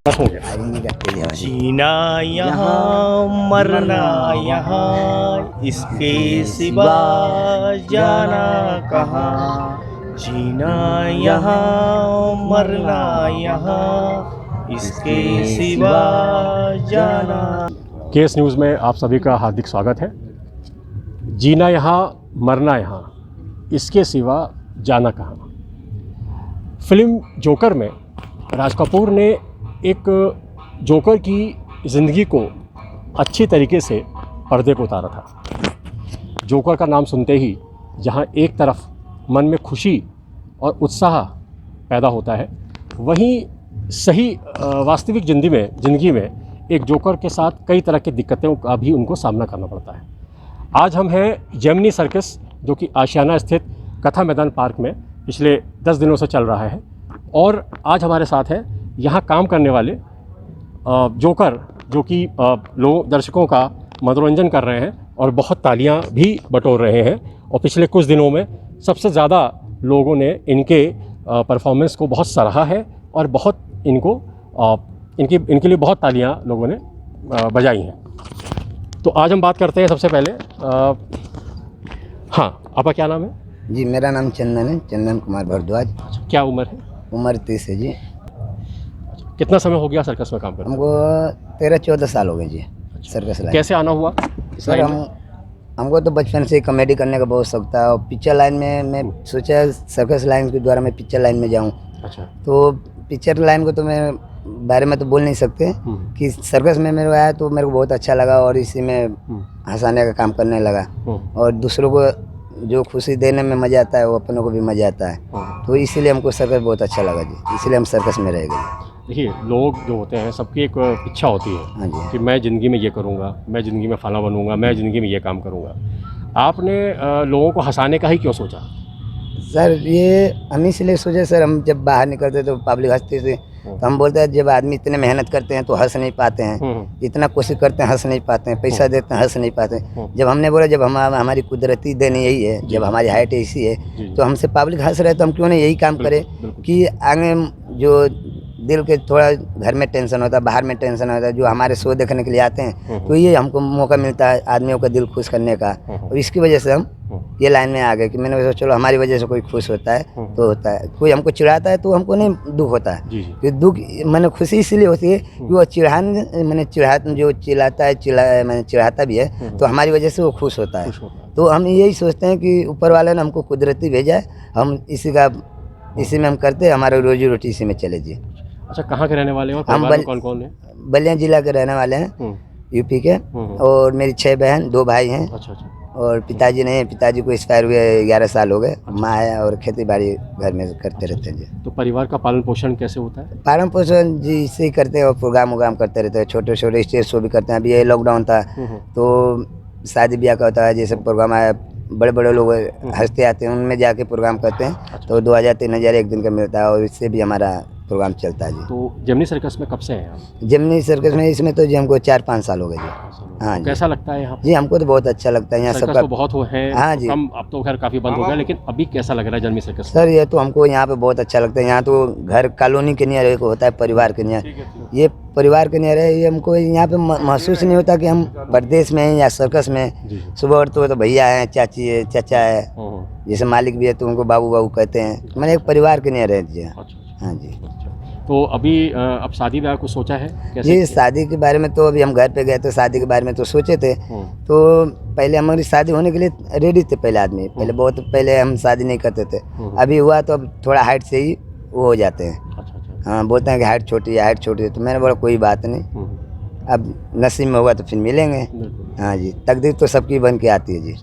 बस हो गया। जीना यहाँ मरना यहाँ, इसके सिवा जाना कहाँ। जीना यहाँ मरना यहाँ, इसके सिवा जाना। केस न्यूज़ में आप सभी का हार्दिक स्वागत है। जीना यहाँ मरना यहाँ, इसके सिवा जाना कहाँ। फिल्म जोकर में राज कपूर ने एक जोकर की ज़िंदगी को अच्छी तरीके से पर्दे पर उतारा था। जोकर का नाम सुनते ही जहां एक तरफ मन में खुशी और उत्साह पैदा होता है, वहीं सही वास्तविक ज़िंदगी में एक जोकर के साथ कई तरह की दिक्कतों का भी उनको सामना करना पड़ता है। आज हम हैं जेमिनी सर्कस, जो कि आशियाना स्थित कथा मैदान पार्क में पिछले 10 दिनों से चल रहा है। और आज हमारे साथ है यहाँ काम करने वाले जोकर, जो कि लोग दर्शकों का मनोरंजन कर रहे हैं और बहुत तालियां भी बटोर रहे हैं। और पिछले कुछ दिनों में सबसे ज़्यादा लोगों ने इनके परफॉर्मेंस को बहुत सराहा है और बहुत इनके लिए बहुत तालियां लोगों ने बजाई हैं। तो आज हम बात करते हैं सबसे पहले हाँ, आपका क्या नाम है? जी, मेरा नाम चंदन है, चंदन कुमार भारद्वाज। क्या उम्र है? उम्र 30 है जी। कितना समय हो गया सर्कस में काम करते? हमको 13-14 साल हो गए जी सर्कस लाइन। कैसे आना हुआ सर? हमको तो बचपन से कॉमेडी करने का बहुत शौक था और पिक्चर लाइन में मैं सोचा सर्कस लाइन के द्वारा मैं पिक्चर लाइन में जाऊं। अच्छा। तो पिक्चर लाइन को तो मैं बारे में तो बोल नहीं सकते कि सर्कस में मेरे को आया तो मेरे को बहुत अच्छा लगा और इसी में हंसाने का काम करने लगा। और दूसरों को जो खुशी देने में मज़ा आता है वो अपनों को भी मज़ा आता है। तो इसीलिए हमको सर्कस बहुत अच्छा लगा जी, इसलिए हम सर्कस में रह गए। देखिए, लोग जो होते हैं सबकी एक इच्छा होती है। हाँ जी। कि मैं ज़िंदगी में ये करूँगा, मैं ज़िंदगी में फलाना बनूँगा, मैं ज़िंदगी में ये काम करूँगा। आपने लोगों को हंसाने का ही क्यों सोचा? सर ये हम इसलिए सोचे सर, हम जब बाहर निकलते तो पब्लिक हंसती थी, तो हम बोलते हैं जब आदमी इतने मेहनत करते हैं तो हंस नहीं पाते हैं, इतना कोशिश करते हैं हंस नहीं पाते हैं, पैसा देते हैं हंस नहीं पाते हैं। जब हमने बोला जब हमारी कुदरती देन यही है, जब हमारी हाइट ऐसी है तो हमसे पब्लिक हंस रहे तो हम क्यों नहीं यही काम करें कि आगे जो दिल के थोड़ा घर में टेंशन होता है, बाहर में टेंशन होता है, जो हमारे शो देखने के लिए आते हैं तो ये हमको मौका मिलता है आदमियों का दिल खुश करने का। और इसकी वजह से हम ये लाइन में आ गए कि मैंने सोचा चलो हमारी वजह से कोई खुश होता है तो होता है, कोई हमको चिढ़ाता है तो हमको नहीं दुख होता है। कि दुख मैंने खुशी इसलिए होती है कि वो जो चिल्लाता है मैंने चिढ़ाता भी है तो हमारी वजह से वो खुश होता है। तो हम यही सोचते हैं कि ऊपर वाले ने हमको कुदरती भेजा है, हम इसी में हम करते हैं, हमारा रोजी रोटी इसी में चले जी। अच्छा, कहाँ के रहने वाले हो? हम कौन है? बलिया जिला के रहने वाले हैं, यूपी के। और मेरी 6 बहन 2 भाई हैं। अच्छा। और पिताजी नहीं है, पिताजी को एक्सपायर हुए 11 साल हो गए। माँ है और खेती बाड़ी घर में करते रहते हैं जी। तो परिवार का पालन पोषण कैसे होता है? पालन पोषण जी इससे ही करते हैं और प्रोग्राम करते रहते हैं, छोटे छोटे स्टेज शो भी करते हैं। अभी ये लॉकडाउन था तो शादी ब्याह का होता है, जैसे प्रोग्राम आया बड़े बड़े लोग हंसते आते हैं उनमें जाके प्रोग्राम करते हैं। तो 2000-3000 एक दिन का मिलता है और इससे भी हमारा प्रोग्राम चलता है जी। तो जेमिनी सर्कस में कब से हैं आप? जेमिनी सर्कस में इसमें तो जी हमको 4-5 साल हो गए जी। हाँ जी। कैसा लगता है यहाँ? जी हमको तो बहुत अच्छा लगता है यहाँ सबका। तो बहुत है। हाँ जी। कम, अब तो खैर काफ़ी बंद हो गया, लेकिन अभी कैसा लग रहा है जेमिनी सर्कस? सर ये तो हमको यहाँ पे बहुत अच्छा लगता है। यहाँ तो घर कॉलोनी के नियर एक होता है, परिवार के नियर, ये परिवार के नियर है। ये हमको यहाँ पे महसूस नहीं होता कि हम परदेश में हैं या सर्कस में। सुबह उठते तो भैया हैं, चाची है, चाचा है, जैसे मालिक भी है तो उनको बाबू बाबू कहते हैं। मैंने एक परिवार के नियर है जी। हाँ जी। तो अभी अब शादी ब्याह को सोचा है कैसे? जी शादी के बारे में तो अभी हम घर पे गए तो शादी के बारे में तो सोचे थे। तो पहले हमारी शादी होने के लिए रेडी थे पहले आदमी, बहुत पहले हम शादी नहीं करते थे। अभी हुआ तो अब थोड़ा हाइट से ही वो हो जाते हैं। अच्छा। हाँ बोलते हैं कि हाइट छोटी है। तो मैंने बोला कोई बात नहीं, अब नसीब में होगा तो फिर मिलेंगे। हाँ जी, तकदीर तो सबकी बन के आती है जी।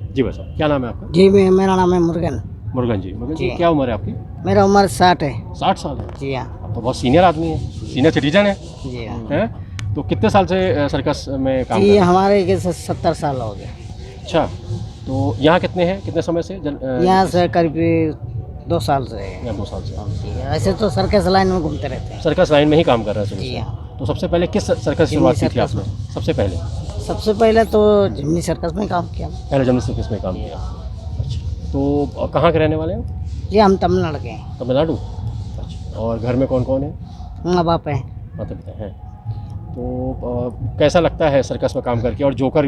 जी बस, क्या नाम है आपका? जी मेरा नाम है मुर्गन जी। क्या उम्र है आपकी? मेरा उम्र 60 है। 60 साल है? जी हाँ। अब तो बहुत सीनियर आदमी है, सीनियर सिटीजन है। जी हाँ। हैं? तो कितने साल से सर्कस में काम कर जी रहे हैं? हमारे 70 साल हो गए। अच्छा, तो यहाँ कितने समय से? यहाँ से करीब 2 साल से है। 2 साल से। ऐसे तो सर्कस लाइन में घूमते रहते हैं। सर्कस लाइन में ही काम कर रहे हैं? जी हाँ। तो सबसे पहले किस सर्कस की शुरुआत की थी आपने? सबसे पहले तो जेमिनी सर्कस में काम किया। पहले जेमिनी सर्कस में काम किया। अच्छा, तो कहाँ के रहने वाले हैं? जी हम तमिलनाडु के हैं। तमिलनाडु। अच्छा, और घर में कौन कौन है? माँ बाप हैं। माता पिता हैं। तो कैसा लगता है सर्कस में काम करके और जोकर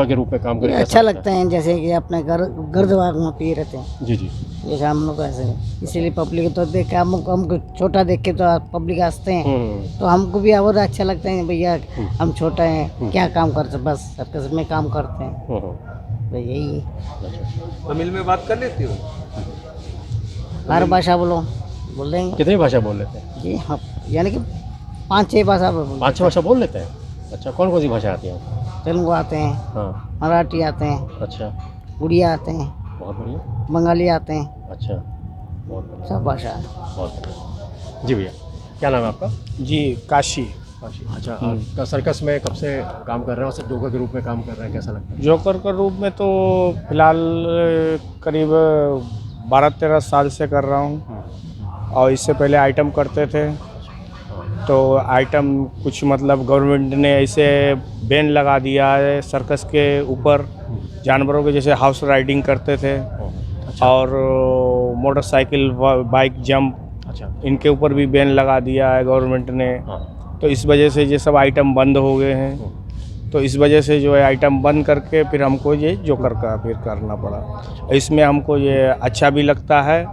के रूप में काम करके? ये कैसा अच्छा लगता है, जैसे कि अपने घर दिमाग में पी रहते हैं, जी जी। जैसे हम लोग ऐसे, इसीलिए पब्लिक तो देख के हमको छोटा देख के तो पब्लिक हंसते हैं, तो हमको भी और अच्छा लगता है भैया हम छोटा हैं, क्या काम करते, बस सर्कस में काम करते हैं, तो यही। तमिल में बात कर लेती हो? हर भाषा बोल देंगे। कितनी भाषा बोल लेते हैं? जी हाँ, यानी कि 5-6 भाषा बोल, 5-6 भाषा बोल लेते हैं? अच्छा, कौन कौन सी भाषा आती है? तेलुगु आते हैं, हाँ। मराठी आते हैं, अच्छा, उड़िया आते हैं, बहुत बढ़िया। बंगाली आते हैं, अच्छा, बहुत बढ़िया, सब भाषा। बहुत बढ़िया। जी भैया, क्या नाम है आपका? जी, काशी। अच्छा, आपका सर्कस में कब से काम कर रहे हो? सिर्फ जोकर के रूप में काम कर रहे हैं, कैसा लगता है? जोकर के रूप में तो फिलहाल करीब 12-13 साल से कर रहा हूँ, और इससे पहले आइटम करते थे। तो आइटम कुछ मतलब गवर्नमेंट ने ऐसे बैन लगा दिया है सर्कस के ऊपर, जानवरों के जैसे हाउस राइडिंग करते थे, और मोटरसाइकिल बाइक जंप, अच्छा, इनके ऊपर भी बैन लगा दिया है गवर्नमेंट ने। तो इस वजह से ये सब आइटम बंद हो गए हैं। तो इस वजह से जो है आइटम बंद करके फिर हमको ये जोकर का फिर करना पड़ा। इसमें हमको ये अच्छा भी लगता है,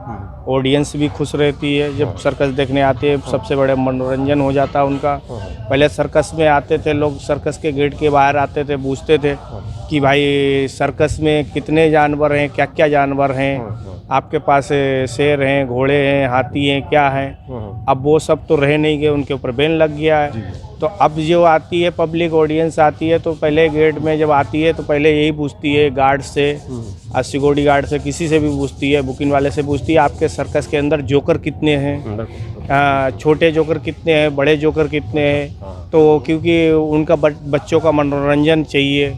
ऑडियंस भी खुश रहती है जब सर्कस देखने आते हैं, सबसे बड़े मनोरंजन हो जाता है उनका। पहले सर्कस में आते थे लोग, सर्कस के गेट के बाहर आते थे, पूछते थे कि भाई सर्कस में कितने जानवर हैं, क्या क्या जानवर हैं, आपके पास शेर हैं, घोड़े हैं, हाथी हैं, क्या हैं। अब वो सब तो रह नहीं गए, उनके ऊपर बैन लग गया है। तो अब जो आती है पब्लिक ऑडियंस आती है, तो पहले गेट में जब आती है तो पहले यही पूछती है गार्ड से, सिक्योरिटी गार्ड से, किसी से भी पूछती है, बुकिंग वाले से पूछती है आपके सर्कस के अंदर जोकर कितने हैं, छोटे जोकर कितने हैं, बड़े जोकर कितने हैं। तो क्योंकि उनका बच्चों का मनोरंजन चाहिए,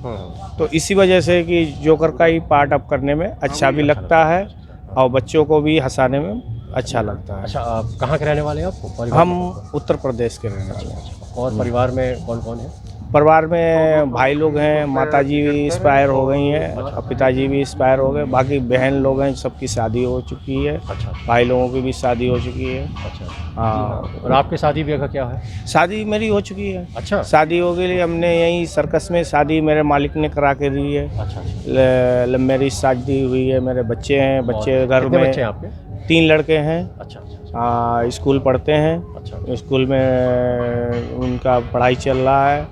तो इसी वजह से कि जोकर का ही पार्ट अब करने में अच्छा भी लगता है और बच्चों को भी हंसाने में अच्छा लगता है। अच्छा, आप कहाँ के रहने वाले हैं? आप हम उत्तर प्रदेश के रहने वाले हैं। और परिवार में कौन कौन है? परिवार में भाई लोग हैं, माताजी भी एक्सपायर हो गई हैं और पिताजी भी एक्सपायर हो गए, बाकी बहन लोग हैं, सबकी शादी हो चुकी है। अच्छा, भाई लोगों की भी शादी हो चुकी है। अच्छा, हाँ। और आपकी शादी ब्याह का क्या है? शादी मेरी हो चुकी है। अच्छा, शादी हो गई, हमने यहीं सर्कस में शादी मेरे मालिक ने करा के दी है। अच्छा, मेरी शादी हुई है, मेरे बच्चे हैं, बच्चे घर कितने में बच्चे हैं आपके? 3 लड़के हैं। अच्छा, स्कूल पढ़ते हैं। अच्छा, स्कूल में उनका पढ़ाई चल रहा है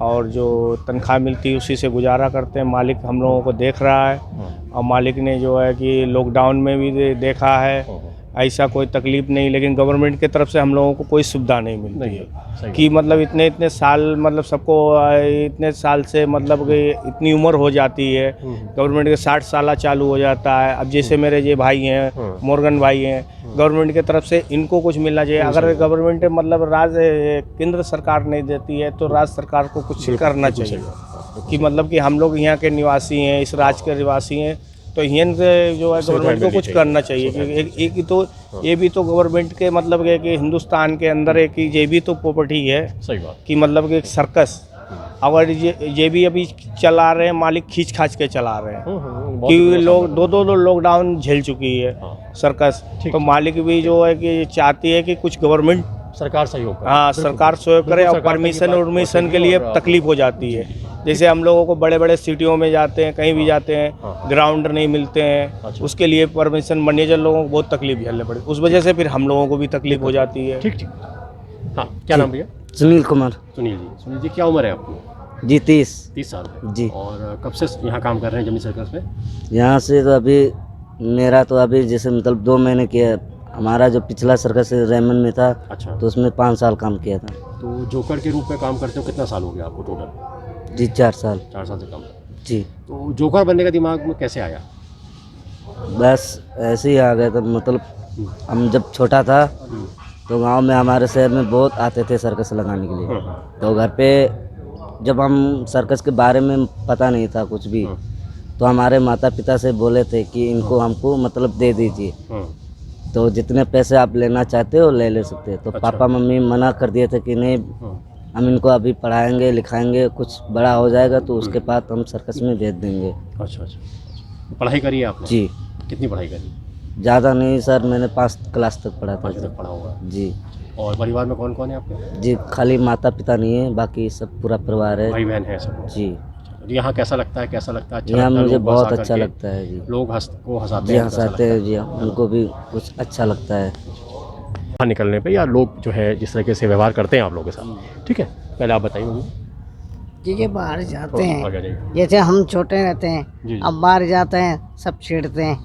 और जो तनख्वाह मिलती है उसी से गुजारा करते हैं। मालिक हम लोगों को देख रहा है और मालिक ने जो है कि लॉकडाउन में भी देखा है, ऐसा कोई तकलीफ़ नहीं, लेकिन गवर्नमेंट की तरफ से हम लोगों को कोई सुविधा नहीं मिलती है कि मतलब इतने साल, मतलब सबको इतने साल से मतलब कि इतनी उम्र हो जाती है, गवर्नमेंट के 60 साल चालू हो जाता है। अब जैसे मेरे ये भाई हैं, मोर्गन भाई हैं, गवर्नमेंट की तरफ से इनको कुछ मिलना चाहिए। अगर गवर्नमेंट मतलब केंद्र सरकार नहीं देती है तो राज्य सरकार को कुछ करना चाहिए कि मतलब कि हम लोग यहाँ के निवासी हैं, इस राज्य के निवासी हैं, तो यहाँ से जो है गवर्नमेंट को कुछ करना चाहिए। क्योंकि एक तो ये भी तो गवर्नमेंट के मतलब कि हिंदुस्तान के अंदर एक ये भी तो प्रॉपर्टी है। सही बात कि मतलब कि एक सर्कस अगर ये भी अभी चला रहे हैं, मालिक खींच खाच के चला रहे हैं कि लोग दो लॉकडाउन झेल चुकी है सर्कस। तो मालिक भी जो है कि चाहती है कि कुछ गवर्नमेंट सरकार सहयोग करे। हाँ, सरकार सहयोग करे और परमिशन के लिए तकलीफ हो जाती है। जैसे हम लोगों को बड़े बड़े सिटियों में जाते हैं, कहीं भी जाते हैं, ग्राउंड नहीं मिलते हैं, उसके लिए परमिशन मैनेजर लोगों को बहुत तकलीफ झेलनी पड़ती है, उस वजह से फिर हम लोगों को भी तकलीफ हो जाती है। ठीक। हाँ, क्या नाम भैया? सुनील कुमार। सुनील जी, क्या उम्र है आपकी? जी 30 साल है जी। और कब से यहाँ काम कर रहे हैं जमी सर्कस में? यहाँ से तो अभी मेरा तो अभी जैसे मतलब 2 महीने किया। हमारा जो पिछला सर्कस रेमन में था, अच्छा, तो उसमें 5 साल काम किया था। तो जोकर के रूप में काम करते हो कितना साल हो गया आपको टोटल? जी 4 साल। 4 साल से काम कर। जी। तो जोकर बनने का दिमाग में कैसे आया? बस ऐसे ही आ गया था। मतलब हम जब छोटा था तो गांव में हमारे शहर में बहुत आते थे सर्कस लगाने के लिए। तो घर पे जब हम सर्कस के बारे में पता नहीं था कुछ भी, तो हमारे माता पिता से बोले थे कि इनको हमको मतलब दे दीजिए, तो जितने पैसे आप लेना चाहते हो ले सकते हैं। तो पापा मम्मी मना कर दिए थे कि नहीं, हम इनको अभी पढ़ाएंगे लिखाएंगे, कुछ बड़ा हो जाएगा तो उसके बाद हम सर्कस में भेज देंगे। अच्छा। पढ़ाई करी है आपने? जी। कितनी पढ़ाई करी? ज़्यादा नहीं सर, मैंने 5 क्लास तक पढ़ा था। 5 तक पढ़ा होगा जी। और परिवार में कौन कौन है आपके? जी खाली माता पिता नहीं है, बाकी सब पूरा परिवार है। भाई बहन है सब? जी यहाँ कैसा लगता है, कैसा लगता है? अच्छा यहाँ लगता है मुझे लोग बहुत बस आकर अच्छा के लगता है जी। लोग हंसाते जी हैं, कैसा हंसाते लगता हैं जी, उनको भी कुछ अच्छा लगता है। बाहर निकलने पे या लोग जो है जिस तरीके से व्यवहार करते हैं आप लोगों के साथ, ठीक है, पहले आप बताइए मुझे। ठीक है, बाहर जाते आगे हैं जाइए। जैसे हम छोटे रहते जी, हैं, जी। अब बाहर जाते हैं सब छेड़ते हैं।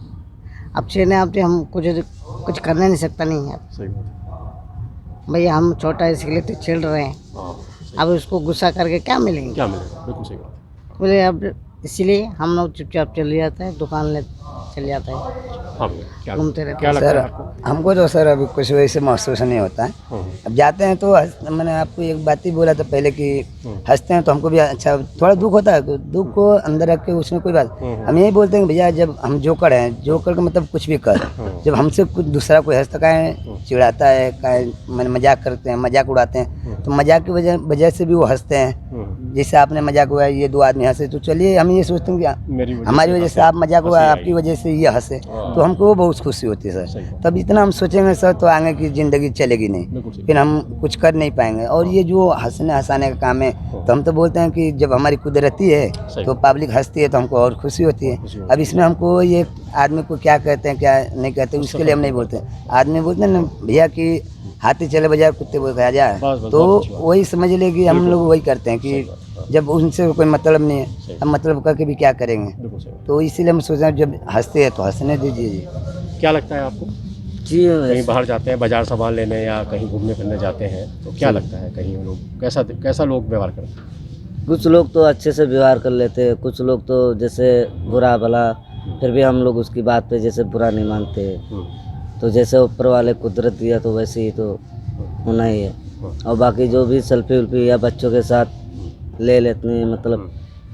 अब छेड़ने आपसे हम कुछ करने नहीं सकता नहीं है सही बात भैया, हम छोटा इसलिए तो छेड़ रहे हैं। है। हाँ सही। अब उसको गुस्सा करके क्या मिलेंगे? क्या मिलेगा, बिल्कुल सही बात बोले अब इसलिए हम लोग चुपचाप चले जाते हैं, दुकान ले चले जाते हैं, है। हाँ भैया, क्या घूमते रहते क्या हैं। लगता सर है आपको? हमको तो सर अभी कुछ वैसे महसूस नहीं होता है। अब जाते हैं तो मैंने आपको एक बात ही बोला था पहले कि हंसते हैं तो हमको भी अच्छा थोड़ा दुख होता है, दुख को अंदर रख के उसमें कोई बात। हम यही बोलते हैं कि भैया जब हम जोकर हैं, जोकर का मतलब कुछ भी कर, जब हमसे कुछ दूसरा कोई हंसता का चिढ़ाता है, का मजाक करते हैं, मजाक उड़ाते हैं, तो मजाक की वजह से भी वो हंसते हैं। जैसे आपने मजाक हुआ, ये दो आदमी हंसे, तो चलिए हम ये सोचते हैं कि हमारी वजह से आप मजाक हुआ, आपकी वजह से ये हंसे, तो हमको वो बहुत खुशी होती है सर। तब इतना हम सोचेंगे सर तो आगे की ज़िंदगी चलेगी नहीं, फिर हम कुछ कर नहीं पाएंगे। और ये जो हंसने हंसाने का काम है, तो हम तो बोलते हैं कि जब हमारी कुदरती है तो पब्लिक हंसती है तो हमको और खुशी होती है। अब इसमें हमको ये आदमी को क्या कहते हैं क्या नहीं कहते उसके लिए हम नहीं बोलते। आदमी बोलते हैं ना भैया कि हाथी चले बाजार कुत्ते बोल खा जाए, तो वही समझ ले कि हम लोग वही करते हैं कि जब उनसे कोई मतलब नहीं है, हम मतलब करके भी क्या करेंगे। तो इसीलिए हम सोच रहे हैं जब हंसते हैं तो हंसने दीजिए जी। क्या लगता है आपको? जी कहीं बाहर जाते हैं बाजार सामान लेने या कहीं घूमने फिरने जाते हैं तो क्या लगता है कहीं लोग कैसा लोग व्यवहार करते हैं? कुछ लोग तो अच्छे से व्यवहार कर लेते हैं, कुछ लोग तो जैसे बुरा भला, फिर भी हम लोग उसकी बात पे जैसे बुरा नहीं मानते। तो जैसे ऊपर वाले कुदरत दिया तो वैसे ही तो होना ही है। और बाकी जो भी सेल्फी उल्फी या बच्चों के साथ ले लेते हैं, मतलब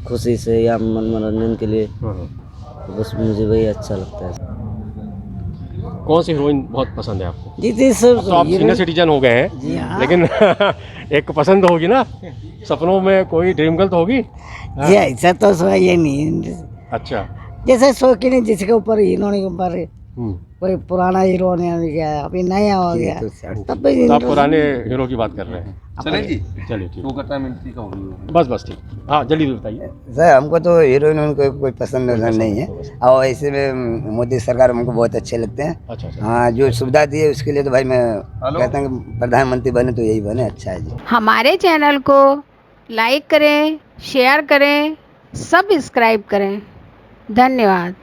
खुशी से या मनोरंजन के लिए, तो बस मुझे वही अच्छा लगता है। कौन सी हीरोइन बहुत पसंद है आपको? जी जी सर, तो आप सीनियर सिटीजन हो गए हैं, लेकिन एक पसंद होगी ना, सपनों में कोई ड्रीम गर्ल तो होगी? जी ऐसा तो सर ये नहीं है। अच्छा। जैसे शौकीन है जिसके ऊपर हीरोइन के ऊपर हम्म। कोई पुराना हीरो ने गया, अभी नया हो गया, तब भी तो आप पुराने हीरो की बात कर रहे हैं? चलिए चलिए ठीक, बस ठीक। हाँ जल्दी बताइए। सर हमको तो हीरोइन उनको कोई पसंद नहीं है, और ऐसे में मोदी सरकार हमको बहुत अच्छे लगते हैं। अच्छा अच्छा। हाँ जो सुविधा दी है उसके लिए तो भाई मैं कहता हूँ कि प्रधानमंत्री बने तो यही बने, अच्छा है जी। हमारे चैनल को लाइक करें, शेयर करें, सब्सक्राइब करें। धन्यवाद।